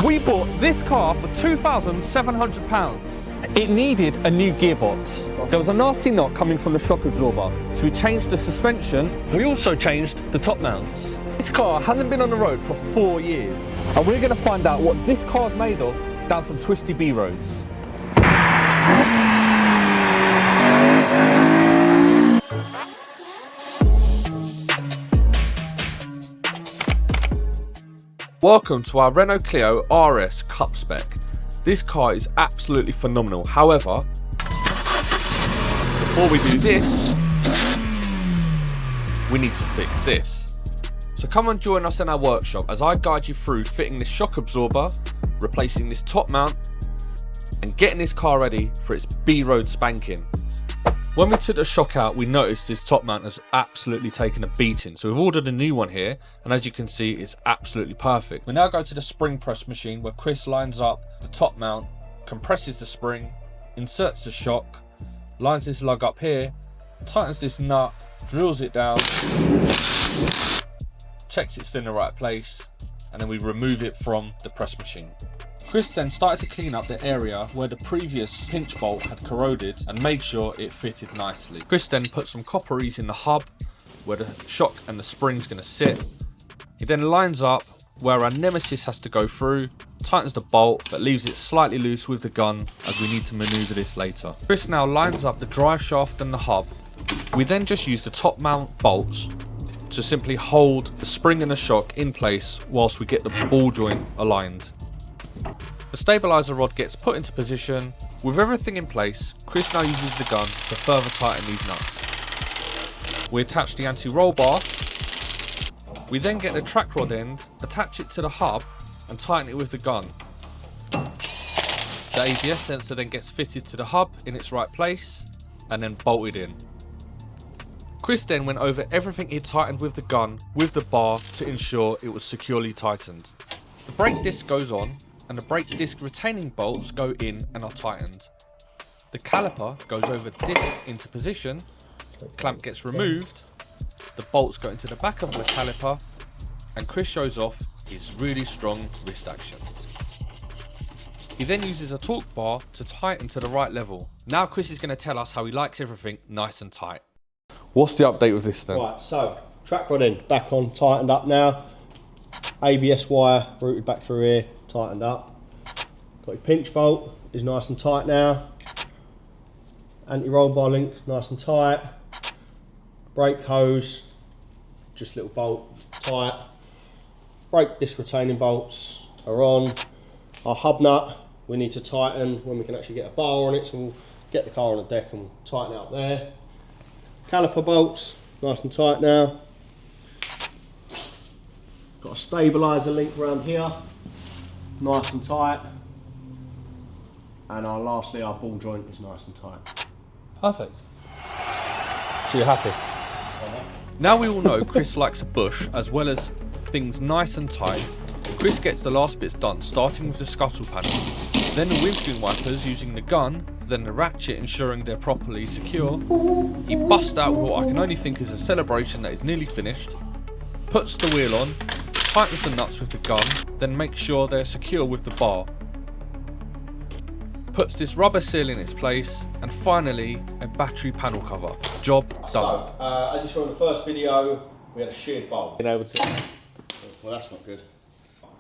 We bought this car for £2,700. It needed a new gearbox. There was a nasty knot coming from the shock absorber, so we changed the suspension. We also changed the top mounts. This car hasn't been on the road for 4 years, and we're going to find out what this car's made of down some twisty B roads. Welcome to our Renault Clio RS Cup Spec. This car is absolutely phenomenal. However, before we do this, we need to fix this. So come and join us in our workshop as I guide you through fitting this shock absorber, replacing this top mount, and getting this car ready for its B-road spanking. When we took the shock out, we noticed this top mount has absolutely taken a beating. So we've ordered a new one here, and as you can see, it's absolutely perfect. We now go to the spring press machine where Chris lines up the top mount, compresses the spring, inserts the shock, lines this lug up here, tightens this nut, drills it down, checks it's in the right place, and then we remove it from the press machine. Chris then started to clean up the area where the previous pinch bolt had corroded and made sure it fitted nicely. Chris then put some copperies in the hub where the shock and the spring's going to sit. He then lines up where our nemesis has to go through, tightens the bolt but leaves it slightly loose with the gun as we need to maneuver this later. Chris now lines up the drive shaft and the hub. We then just use the top mount bolts to simply hold the spring and the shock in place whilst we get the ball joint aligned. The stabiliser rod gets put into position. With everything in place, Chris now uses the gun to further tighten these nuts. We attach the anti-roll bar. We then get the track rod end, attach it to the hub and tighten it with the gun. The ABS sensor then gets fitted to the hub in its right place and then bolted in. Chris then went over everything he tightened with the gun with the bar to ensure it was securely tightened. The brake disc goes on and the brake disc retaining bolts go in and are tightened. The caliper goes over disc into position, clamp gets removed, the bolts go into the back of the caliper, and Chris shows off his really strong wrist action. He then uses a torque bar to tighten to the right level. Now Chris is going to tell us how he likes everything nice and tight. What's the update with this then? Right, so track rod end back on, tightened up now. ABS wire routed back through here, tightened up. Got your pinch bolt, is nice and tight now. Anti-roll bar link, nice and tight. Brake hose, just little bolt, tight. Brake disc retaining bolts are on. Our hub nut, we need to tighten when we can actually get a bar on it, so we'll get the car on the deck and we'll tighten it up there. Caliper bolts, nice and tight now. Got a stabiliser link around here, nice and tight. And lastly, our ball joint is nice and tight. Perfect. So you're happy? Now we all know Chris likes a bush as well as things nice and tight. Chris gets the last bits done, starting with the scuttle panel, then the windscreen wipers using the gun, then the ratchet ensuring they're properly secure. He busts out with what I can only think is a celebration that is nearly finished, puts the wheel on, tightens the nuts with the gun, then makes sure they're secure with the bar. Puts this rubber seal in its place, and finally a battery panel cover. Job done. So, as you saw in the first video, we had a sheared bolt. Been able to. Well, that's not good.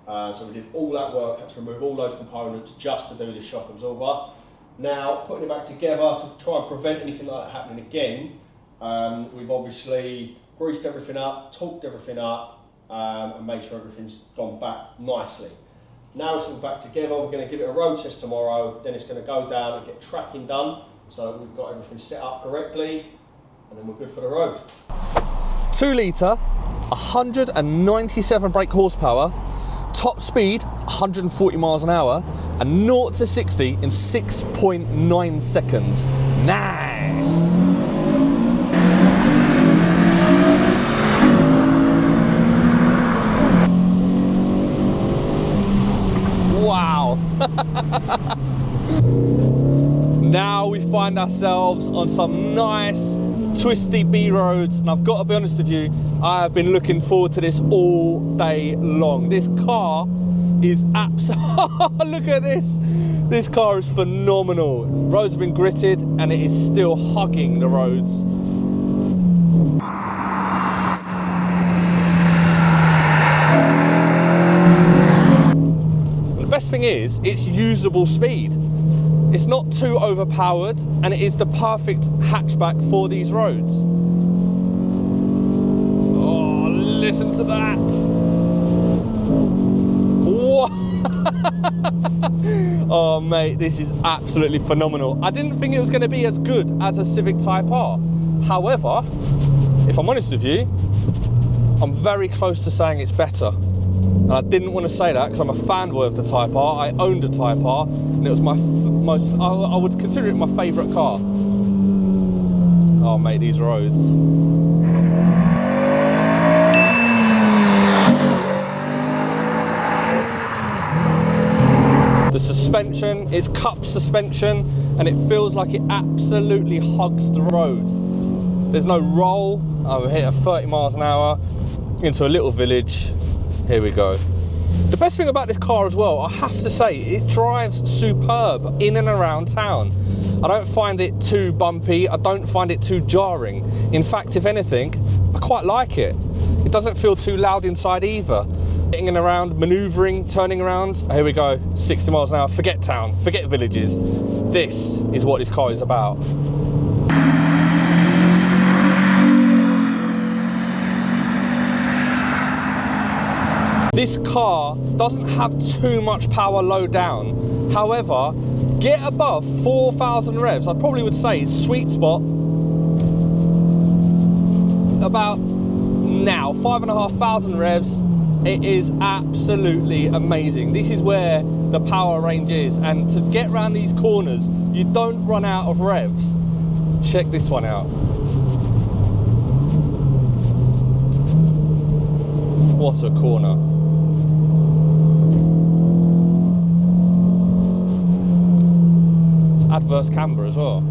So we did all that work, had to remove all those components just to do this shock absorber. Now, putting it back together to try and prevent anything like that happening again, we've obviously greased everything up, torqued everything up, and made sure everything's gone back nicely. Now it's all back together, we're going to give it a road test tomorrow, then it's going to go down and get tracking done, so that we've got everything set up correctly, and then we're good for the road. 2 litre, 197 brake horsepower, top speed 140 miles an hour, and 0 to 60 in 6.9 seconds. Nice! Wow! Now we find ourselves on some nice twisty B roads, and I've got to be honest with you, I have been looking forward to this all day long. This car is absolutely, look at this. This car is phenomenal. Roads have been gritted and it is still hugging the roads. The best thing is, it's usable speed. It's not too overpowered and it is the perfect hatchback for these roads. Oh, listen to that. Whoa. Oh mate, this is absolutely phenomenal. I didn't think it was going to be as good as a Civic Type R. However, if I'm honest with you, I'm very close to saying it's better. And I didn't want to say that because I'm a fanboy of the Type R. I owned a Type R and it was my most, I would consider it my favourite car. Oh mate, these roads. The suspension, it's cup suspension and it feels like it absolutely hugs the road. There's no roll. I'm here at 30 miles an hour into a little village. Here we go. The best thing about this car as well, I have to say, it drives superb in and around town. I don't find it too bumpy. I don't find it too jarring. In fact, if anything, I quite like it. It doesn't feel too loud inside either. Getting in around, manoeuvring, turning around. Here we go, 60 miles an hour. Forget town, forget villages. This is what this car is about. This car doesn't have too much power low down. However, get above 4,000 revs, I probably would say it's sweet spot about now, 5,500 revs. It is absolutely amazing. This is where the power range is, and to get around these corners, you don't run out of revs. Check this one out. What a corner. It's adverse camber as well.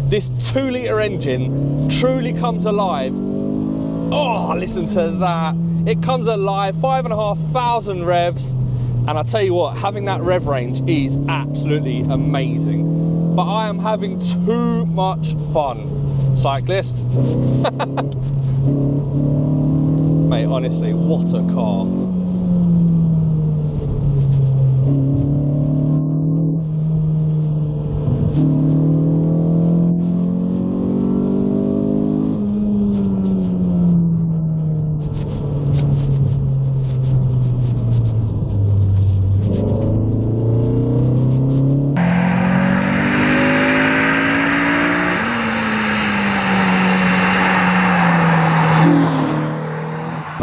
This 2-litre engine truly comes alive. Oh, listen to that. It comes alive, 5,500 revs. And I tell you what, having that rev range is absolutely amazing. But I am having too much fun, cyclist. Mate, honestly, what a car.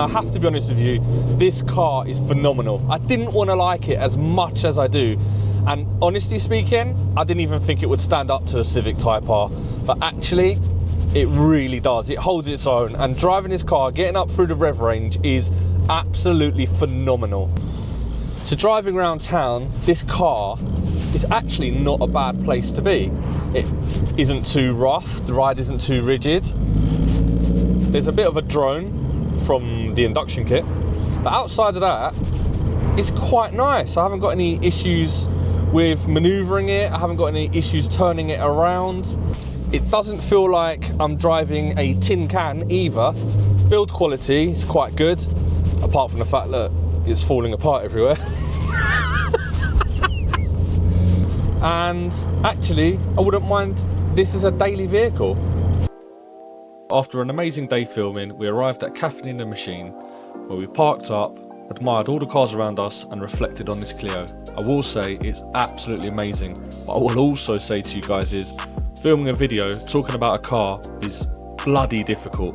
I have to be honest with you, this car is phenomenal. I didn't want to like it as much as I do. And honestly speaking, I didn't even think it would stand up to a Civic Type R. But actually, it really does. It holds its own. And driving this car, getting up through the rev range is absolutely phenomenal. So driving around town, this car is actually not a bad place to be. It isn't too rough, the ride isn't too rigid. There's a bit of a drone from the induction kit, but outside of that, it's quite nice. I haven't got any issues with manoeuvring it. I haven't got any issues turning it around. It doesn't feel like I'm driving a tin can either. Build quality is quite good, apart from the fact that it's falling apart everywhere. And actually, I wouldn't mind this as a daily vehicle. After an amazing day filming, we arrived at Cafe in the Machine, where we parked up, admired all the cars around us and reflected on this Clio. I will say it's absolutely amazing, but I will also say to you guys is, filming a video talking about a car is bloody difficult.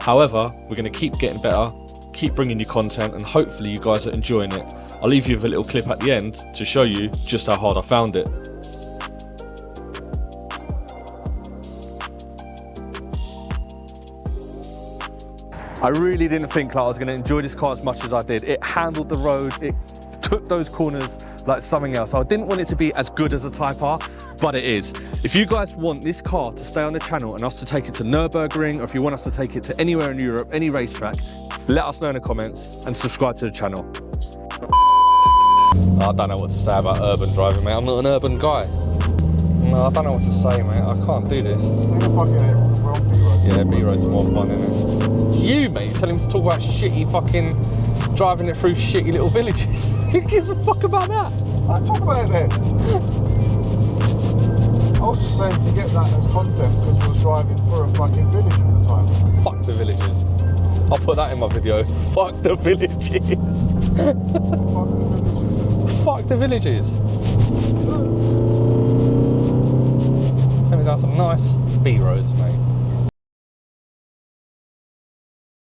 However, we're going to keep getting better, keep bringing you content, and hopefully you guys are enjoying it. I'll leave you with a little clip at the end to show you just how hard I found it. I really didn't think that I was going to enjoy this car as much as I did. It handled the road, it took those corners like something else. I didn't want it to be as good as a Type R, but it is. If you guys want this car to stay on the channel and us to take it to Nürburgring, or if you want us to take it to anywhere in Europe, any racetrack, let us know in the comments and subscribe to the channel. I don't know what to say about urban driving, mate. I'm not an urban guy. No, I don't know what to say, mate. I can't do this. Yeah, B-roads are more fun, innit? You, mate, tell him to talk about shitty fucking driving it through shitty little villages. Who gives a fuck about that? I'll talk about it then. I was just saying to get that as content because we was driving through a fucking village at the time. Fuck the villages. I'll put that in my video. Fuck the villages. Fuck the villages. Take me down some nice B roads, mate.